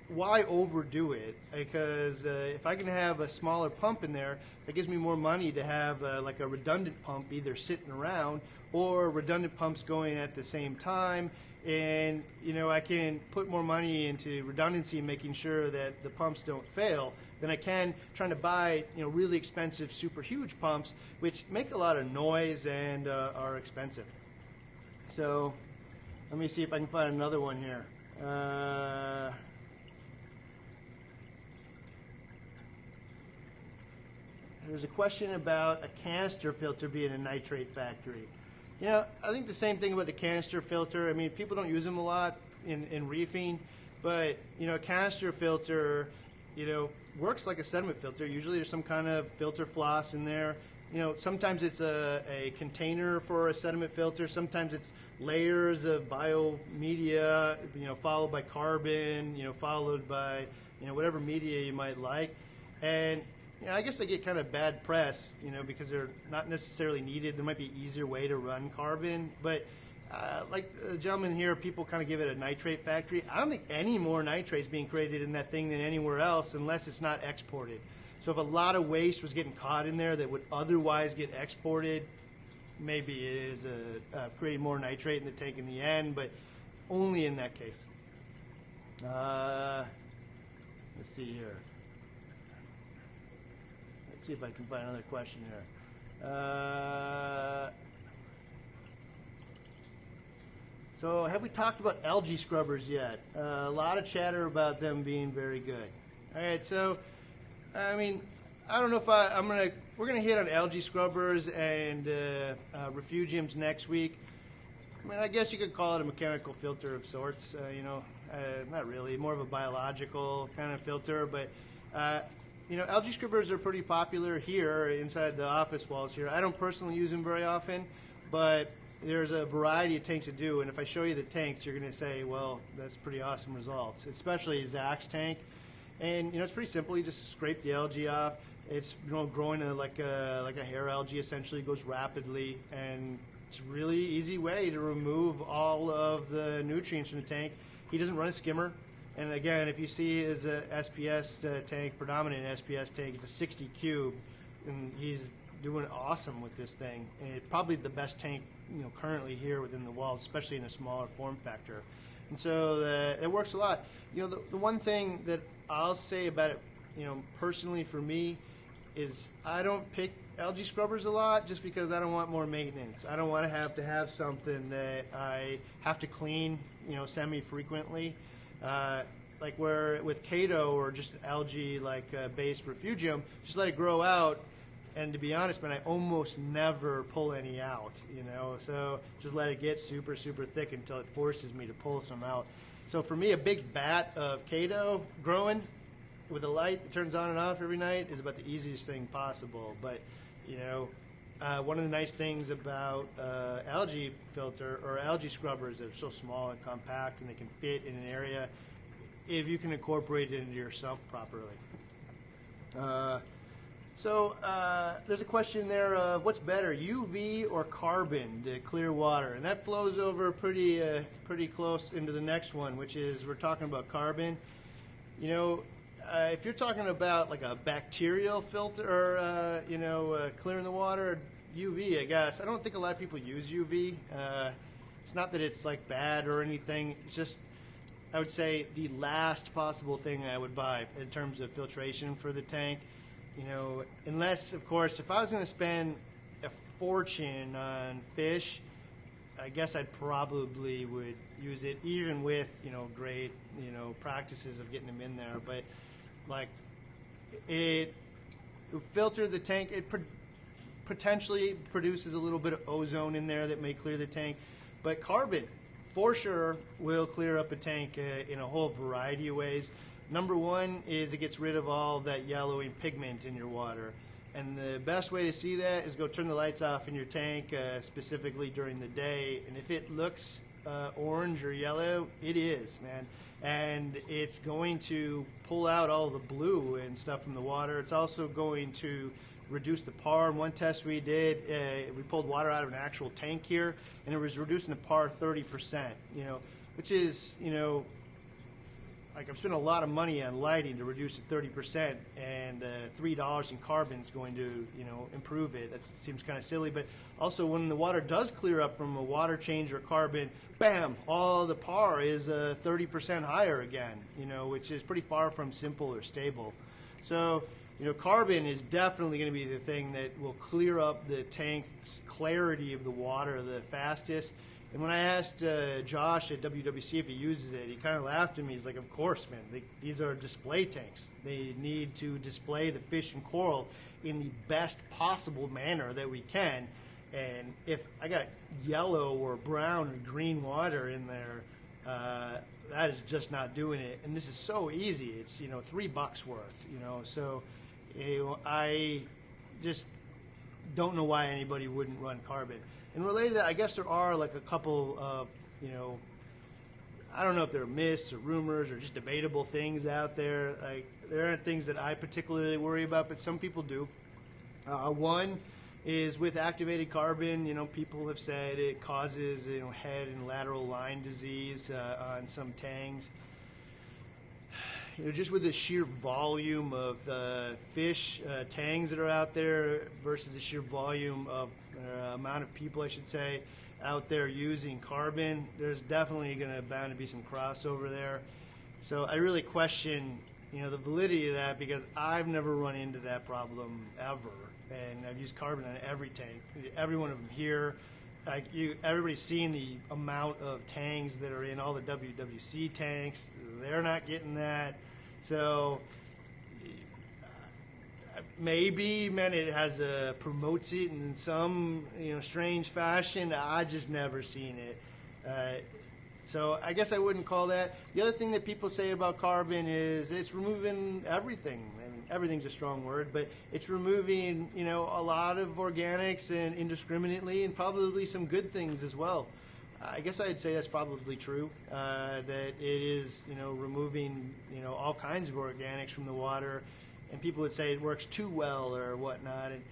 why overdo it? Because if I can have a smaller pump in there, that gives me more money to have like a redundant pump either sitting around or redundant pumps going at the same time. And I can put more money into redundancy and making sure that the pumps don't fail than I can trying to buy really expensive, super huge pumps, which make a lot of noise and are expensive. So let me see if I can find another one here. There's a question about a canister filter being a nitrate factory. I think the same thing about the canister filter. I mean, people don't use them a lot in reefing, but a canister filter, works like a sediment filter. Usually there's some kind of filter floss in there. Sometimes it's a container for a sediment filter. Sometimes it's layers of biomedia, followed by carbon, followed by, whatever media you might like. And I guess they get kind of bad press, because they're not necessarily needed. There might be an easier way to run carbon. But like the gentleman here, people kind of give it a nitrate factory. I don't think any more nitrate's being created in that thing than anywhere else unless it's not exported. So if a lot of waste was getting caught in there that would otherwise get exported, maybe it is creating more nitrate in the tank in the end, but only in that case. Let's see here. Let's see if I can find another question here. So have we talked about algae scrubbers yet? A lot of chatter about them being very good. All right, so I mean, I don't know if we're gonna hit on algae scrubbers and refugiums next week. I mean, I guess you could call it a mechanical filter of sorts. Not really, more of a biological kind of filter, but algae scrubbers are pretty popular here inside the office walls here. I don't personally use them very often, but there's a variety of tanks that do, and if I show you the tanks, you're going to say, well, that's pretty awesome results, especially Zach's tank. And it's pretty simple. You just scrape the algae off. It's growing like a hair algae. Essentially, goes rapidly, and it's a really easy way to remove all of the nutrients from the tank. He doesn't run a skimmer, and again, if you see his SPS tank, predominant SPS tank, it's a 60 cube, and he's doing awesome with this thing. And it's probably the best tank currently here within the walls, especially in a smaller form factor. And so it works a lot. The one thing that I'll say about it, personally for me, is I don't pick algae scrubbers a lot just because I don't want more maintenance. I don't want to have something that I have to clean, semi-frequently. Like where with Cato or just algae based refugium, just let it grow out. And to be honest, man, I almost never pull any out, so just let it get super, super thick until it forces me to pull some out. So for me, a big bat of Cato growing with a light that turns on and off every night is about the easiest thing possible. But, one of the nice things about algae filter or algae scrubbers, they're so small and compact and they can fit in an area if you can incorporate it into your sump properly. There's a question there of what's better, UV or carbon to clear water, and that flows over pretty close into the next one, which is we're talking about carbon. You know, if you're talking about like a bacterial filter or clearing the water, UV, I guess. I don't think a lot of people use UV. It's not that it's like bad or anything. It's just, I would say, the last possible thing I would buy in terms of filtration for the tank. You know, unless, of course, if I was going to spend a fortune on fish, I guess I probably would use it, even with, great, practices of getting them in there. But, like, it filter the tank. It potentially produces a little bit of ozone in there that may clear the tank. But carbon, for sure, will clear up a tank in a whole variety of ways. Number one is it gets rid of all that yellowing pigment in your water. And the best way to see that is go turn the lights off in your tank, specifically during the day. And if it looks orange or yellow, it is, man. And it's going to pull out all the blue and stuff from the water. It's also going to reduce the par. One test we did, we pulled water out of an actual tank here, and it was reducing the par 30%, which is, like I'm spending a lot of money on lighting to reduce it 30%, and $3 in carbon is going to, improve it. That seems kind of silly, but also when the water does clear up from a water change or carbon, bam, all the par is 30% higher again, which is pretty far from simple or stable. So, carbon is definitely going to be the thing that will clear up the tank's clarity of the water the fastest. And when I asked Josh at WWC if he uses it, he kind of laughed at me. He's like, of course, man. These are display tanks. They need to display the fish and coral in the best possible manner that we can. And if I got yellow or brown or green water in there, that is just not doing it. And this is so easy. It's, $3 worth, So I just don't know why anybody wouldn't run carbon. And related to that, I guess there are like a couple of, I don't know if they're myths or rumors or just debatable things out there. Like, there aren't things that I particularly worry about, but some people do. One is with activated carbon, people have said it causes, head and lateral line disease on some tanks. Just with the sheer volume of fish, tangs that are out there versus the sheer volume of amount of people, I should say, out there using carbon, there's definitely bound to be some crossover there. So I really question, the validity of that, because I've never run into that problem ever, and I've used carbon on every tank, every one of them here. Everybody's seen the amount of tangs that are in all the WWC tanks. They're not getting that. So maybe, man, it has promotes it in some strange fashion. I just never seen it. So I guess I wouldn't call that. The other thing that people say about carbon is it's removing everything. I mean, everything's a strong word, but it's removing a lot of organics and indiscriminately, and probably some good things as well. I guess I'd say that's probably true, that it is, removing, all kinds of organics from the water, and people would say it works too well or whatnot. And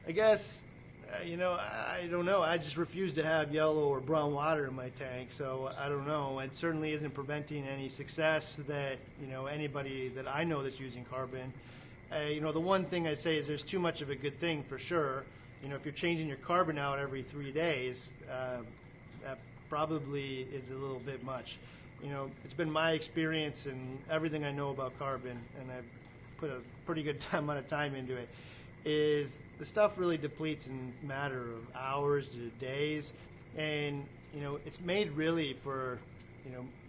I guess, I don't know. I just refuse to have yellow or brown water in my tank, so I don't know. It certainly isn't preventing any success that, anybody that I know that's using carbon. The one thing I say is there's too much of a good thing for sure. If you're changing your carbon out every 3 days, that probably is a little bit much. It's been my experience and everything I know about carbon, and I've put a pretty good amount of time into it, is the stuff really depletes in a matter of hours to days. And, it's made really for,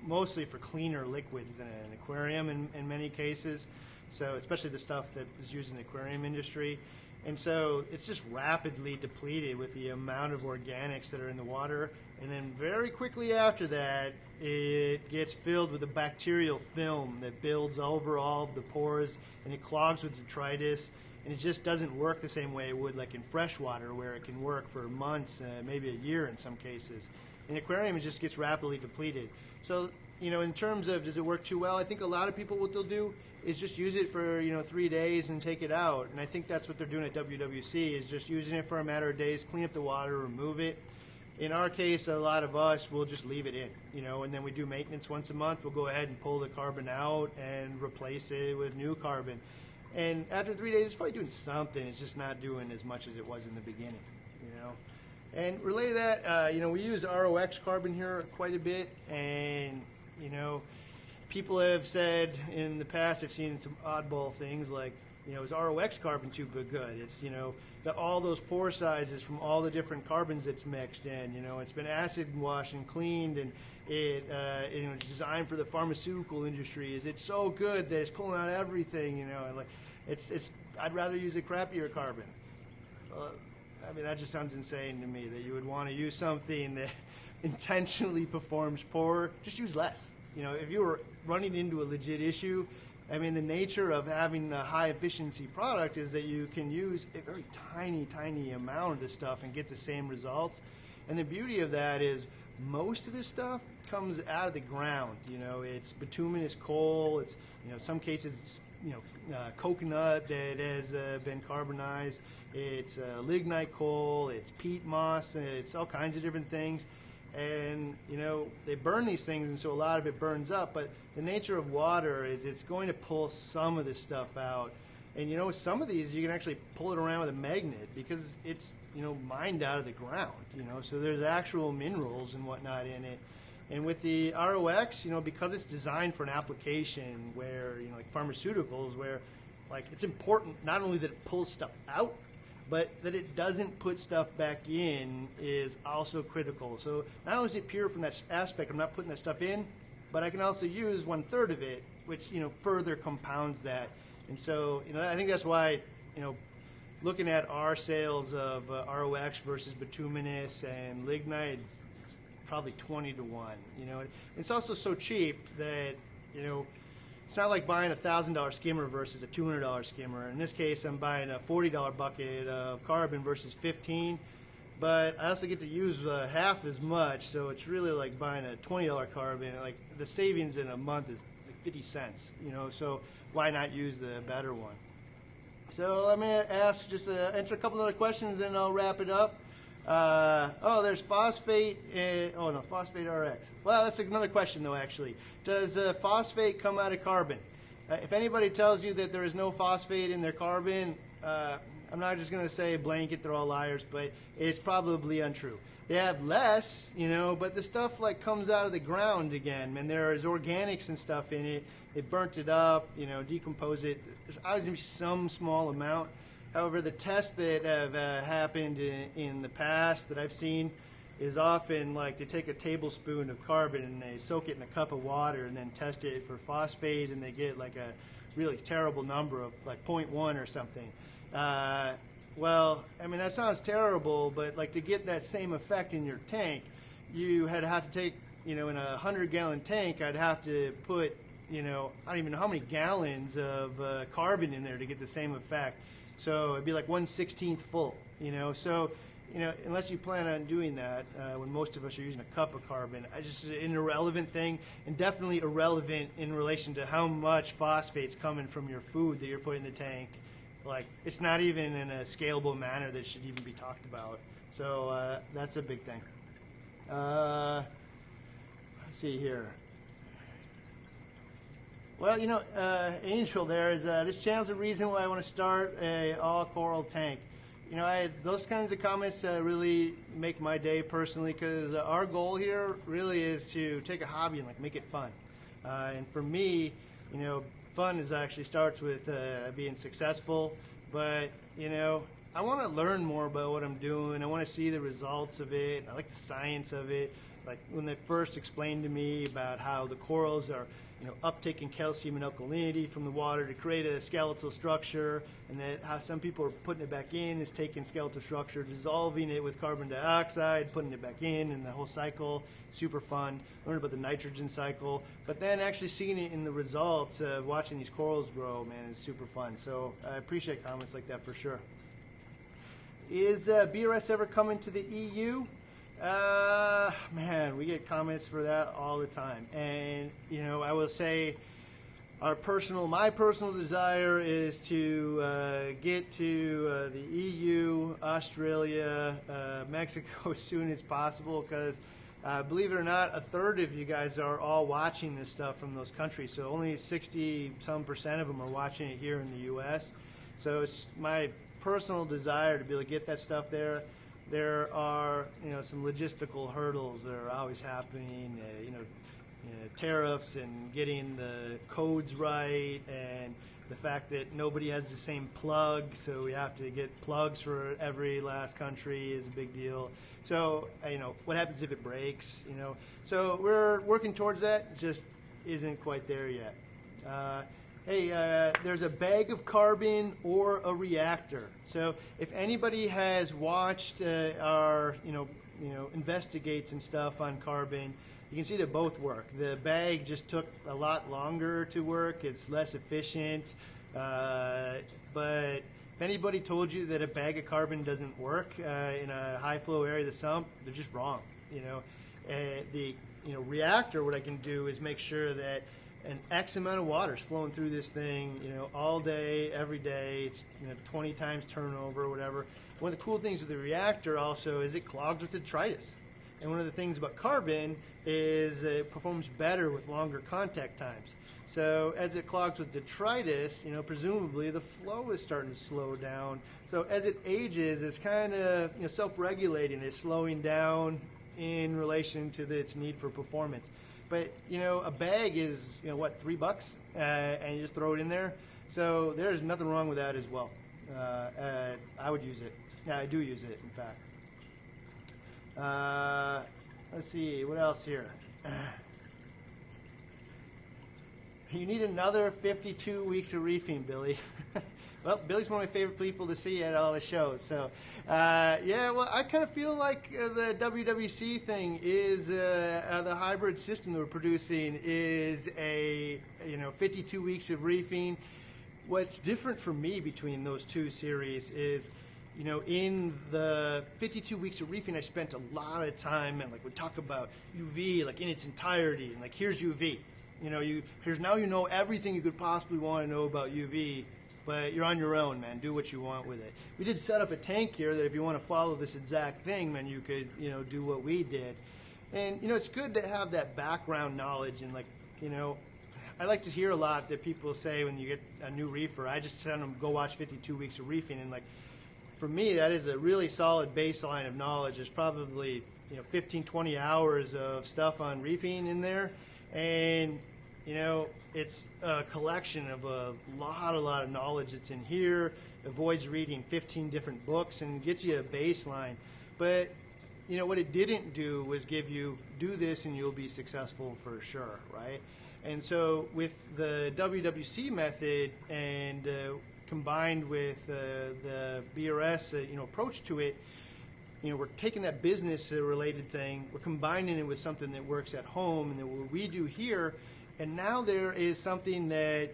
mostly for cleaner liquids than an aquarium in many cases. So especially the stuff that is used in the aquarium industry. And so it's just rapidly depleted with the amount of organics that are in the water. And then very quickly after that, it gets filled with a bacterial film that builds over all of the pores, and it clogs with detritus. and it just doesn't work the same way it would like in freshwater, where it can work for months, maybe a year in some cases. In the aquarium, it just gets rapidly depleted. So, in terms of does it work too well, I think a lot of people, what they'll do is just use it for 3 days and take it out. And I think that's what they're doing at WWC, is just using it for a matter of days, clean up the water, remove it. In our case, a lot of us will just leave it in, and then we do maintenance once a month. We'll go ahead and pull the carbon out and replace it with new carbon. And after 3 days, it's probably doing something. It's just not doing as much as it was in the beginning, And related to that, we use ROX Carbon here quite a bit. And, people have said in the past, I've seen some oddball things like, is ROX Carbon too good? It's, got all those pore sizes from all the different carbons it's mixed in. It's been acid washed and cleaned, and it's designed for the pharmaceutical industry. Is it so good that it's pulling out everything? I'd rather use a crappier carbon. That just sounds insane to me, that you would want to use something that intentionally performs poor. Just use less. If you were running into a legit issue, the nature of having a high efficiency product is that you can use a very tiny amount of this stuff and get the same results. And the beauty of that is most of this stuff comes out of the ground. It's bituminous coal. It's, in some cases, coconut that has been carbonized. It's lignite coal. It's peat moss. It's all kinds of different things. And, they burn these things, and so a lot of it burns up. But the nature of water is it's going to pull some of this stuff out. And, some of these you can actually pull it around with a magnet because it's, mined out of the ground, So there's actual minerals and whatnot in it. And with the ROX, because it's designed for an application where, like pharmaceuticals, where, like, it's important not only that it pulls stuff out, but that it doesn't put stuff back in is also critical. So not only is it pure from that aspect, I'm not putting that stuff in, but I can also use 1/3 of it, which, further compounds that. And so, I think that's why, looking at our sales of ROX versus bituminous and lignite, it's probably 20-1. It's also so cheap that, it's not like buying a $1,000 skimmer versus a $200 skimmer. In this case, I'm buying a $40 bucket of carbon versus 15, but I also get to use half as much, so it's really like buying a $20 carbon. Like the savings in a month is like 50 cents, so why not use the better one? So let me ask, just answer a couple other questions, then I'll wrap it up. There's phosphate. Phosphate RX. Well, that's another question, though, actually. Does phosphate come out of carbon? If anybody tells you that there is no phosphate in their carbon, I'm not just going to say blanket, they're all liars, but it's probably untrue. They have less, but the stuff like comes out of the ground again, and there is organics and stuff in it. They burnt it up, decompose it. There's always going to be some small amount. However, the tests that have happened in the past that I've seen is often like they take a tablespoon of carbon and they soak it in a cup of water and then test it for phosphate, and they get like a really terrible number of like 0.1 or something. That sounds terrible, but like to get that same effect in your tank, you had to have to take, in a 100-gallon tank, I'd have to put, I don't even know how many gallons of carbon in there to get the same effect. So it'd be like 1/16 full, So, unless you plan on doing that, when most of us are using a cup of carbon, it's just an irrelevant thing, and definitely irrelevant in relation to how much phosphate's coming from your food that you're putting in the tank. Like, it's not even in a scalable manner that should even be talked about. So that's a big thing. Let's see here. Well, Angel there is, this channel's the reason why I want to start a all-coral tank. Those kinds of comments really make my day personally, because our goal here really is to take a hobby and like make it fun. And for me, fun actually starts with being successful, but, I want to learn more about what I'm doing. I want to see the results of it. I like the science of it. Like when they first explained to me about how the corals are uptake in calcium and alkalinity from the water to create a skeletal structure, and that how some people are putting it back in is taking skeletal structure, dissolving it with carbon dioxide, putting it back in, and the whole cycle. Super fun. Learned about the nitrogen cycle, but then actually seeing it in the results of watching these corals grow, man, is super fun. So I appreciate comments like that for sure. Is BRS ever coming to the EU? Man, we get comments for that all the time. And, I will say my personal desire is to get to the EU, Australia, Mexico as soon as possible, because believe it or not, a third of you guys are all watching this stuff from those countries. So only 60-some% of them are watching it here in the U.S. So it's my personal desire to be able to get that stuff there. There are, some logistical hurdles that are always happening, tariffs and getting the codes right, and the fact that nobody has the same plug, so we have to get plugs for every last country is a big deal. So, what happens if it breaks, So we're working towards that, just isn't quite there yet. Hey, there's a bag of carbon or a reactor. So if anybody has watched our, investigates and stuff on carbon, you can see that both work. The bag just took a lot longer to work. It's less efficient. But if anybody told you that a bag of carbon doesn't work in a high flow area of the sump, they're just wrong. The reactor, what I can do is make sure that an X amount of water is flowing through this thing, all day, every day. It's 20 times turnover or whatever. One of the cool things with the reactor also is it clogs with detritus. And one of the things about carbon is it performs better with longer contact times. So as it clogs with detritus, presumably the flow is starting to slow down. So as it ages, it's kind of self-regulating. It's slowing down in relation to its need for performance. But, a bag is, $3, and you just throw it in there. So there's nothing wrong with that as well. I would use it. Yeah, I do use it, in fact. Let's see, what else here? You need another 52 weeks of reefing, Billy. Well, Billy's one of my favorite people to see at all the shows. So, I kind of feel like the WWC thing is the hybrid system that we're producing is a 52 weeks of reefing. What's different for me between those two series is, in the 52 weeks of reefing, I spent a lot of time and we talk about UV in its entirety, and here's UV. Here's now everything you could possibly want to know about UV. But you're on your own, man. Do what you want with it. We did set up a tank here that if you want to follow this exact thing, man, you could, do what we did. And, it's good to have that background knowledge. And, I like to hear a lot that people say when you get a new reefer, I just send them, go watch 52 weeks of reefing. And, for me, that is a really solid baseline of knowledge. There's probably, 15, 20 hours of stuff on reefing in there. And, it's a collection of a lot of knowledge that's in here, avoids reading 15 different books, and gets you a baseline. But, what it didn't do was give you, do this and you'll be successful for sure, right? And so with the WWC method and combined with the BRS, approach to it, we're taking that business-related thing, we're combining it with something that works at home, and then what we do here. And now there is something that,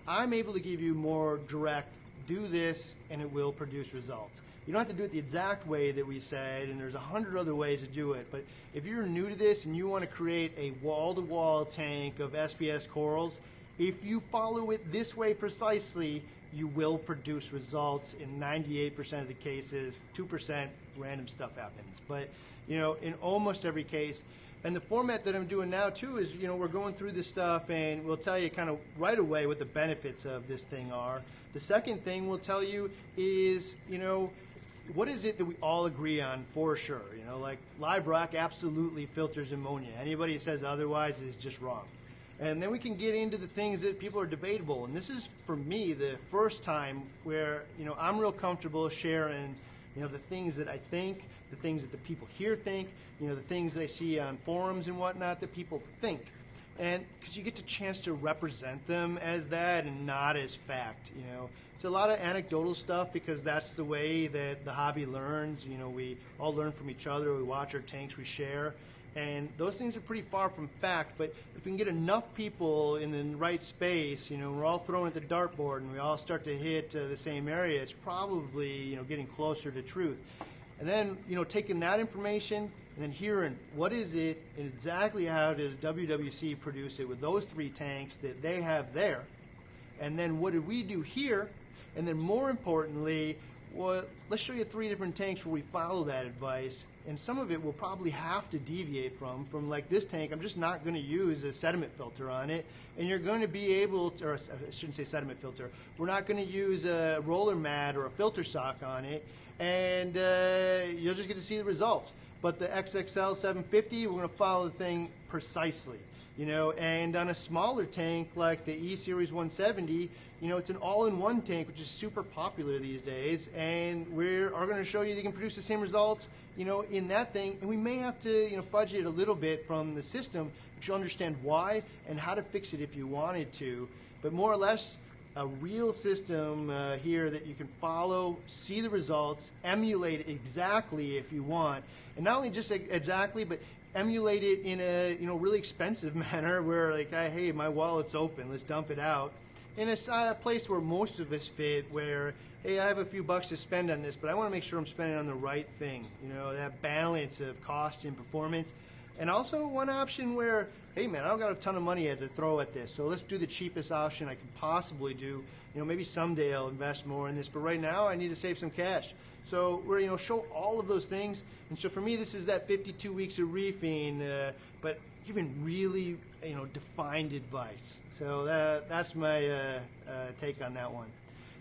I'm able to give you more direct, do this, and it will produce results. You don't have to do it the exact way that we said, and there's 100 other ways to do it. But if you're new to this and you want to create a wall-to-wall tank of SPS corals, if you follow it this way precisely, you will produce results in 98% of the cases. 2% random stuff happens. But, in almost every case. And the format that I'm doing now, too, is, we're going through this stuff, and we'll tell you kind of right away what the benefits of this thing are. The second thing we'll tell you is, what is it that we all agree on for sure? Live rock absolutely filters ammonia. Anybody who says otherwise is just wrong. And then we can get into the things that people are debatable. And this is, for me, the first time where, I'm real comfortable sharing, the things that I think, the things that the people here think, the things that I see on forums and whatnot that people think. and because you get the chance to represent them as that and not as fact. It's a lot of anecdotal stuff because that's the way that the hobby learns. We all learn from each other. We watch our tanks, we share, and those things are pretty far from fact. But if we can get enough people in the right space, we're all throwing at the dartboard and we all start to hit the same area, it's probably getting closer to truth. And then taking that information and then hearing what is it and exactly how does WWC produce it with those 3 tanks that they have there, and then what did we do here, and then more importantly, well, let's show you 3 different tanks where we follow that advice, and some of it we'll probably have to deviate from like this tank. I'm just not going to use a sediment filter on it, and you're going to be able to, or I shouldn't say sediment filter, we're not going to use a roller mat or a filter sock on it, and you'll just get to see the results. But the XXL 750, we're going to follow the thing precisely, and on a smaller tank like the E-Series 170, it's an all-in-one tank, which is super popular these days, and we are going to show you they can produce the same results, in that thing, and we may have to, fudge it a little bit from the system, but you'll understand why and how to fix it if you wanted to. But more or less, a real system here that you can follow, see the results, emulate exactly if you want, and not only just exactly, but emulate it in a really expensive manner where like, hey, my wallet's open, let's dump it out, in a place where most of us fit, where hey, I have a few bucks to spend on this, but I want to make sure I'm spending on the right thing, that balance of cost and performance. And also one option where, hey man, I don't got a ton of money yet to throw at this, so let's do the cheapest option I can possibly do. Maybe someday I'll invest more in this, but right now I need to save some cash. So we're show all of those things. And so for me, this is that 52 weeks of reefing, but giving really defined advice. So that's my take on that one.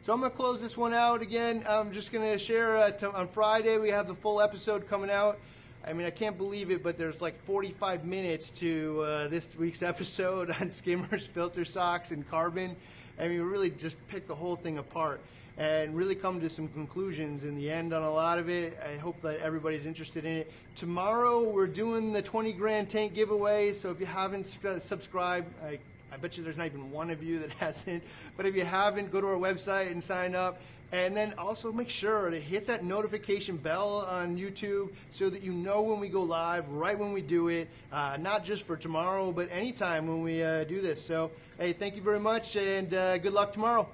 So I'm going to close this one out again. I'm just going to share on Friday we have the full episode coming out. I mean, I can't believe it, but there's like 45 minutes to this week's episode on skimmers, filter socks, and carbon. I mean, we really just picked the whole thing apart and really come to some conclusions in the end on a lot of it. I hope that everybody's interested in it. Tomorrow, we're doing the 20 grand tank giveaway, so if you haven't subscribed, I bet you there's not even one of you that hasn't, but if you haven't, go to our website and sign up. And then also make sure to hit that notification bell on YouTube so that you know when we go live, right when we do it, not just for tomorrow, but anytime when we do this. So, hey, thank you very much, and good luck tomorrow.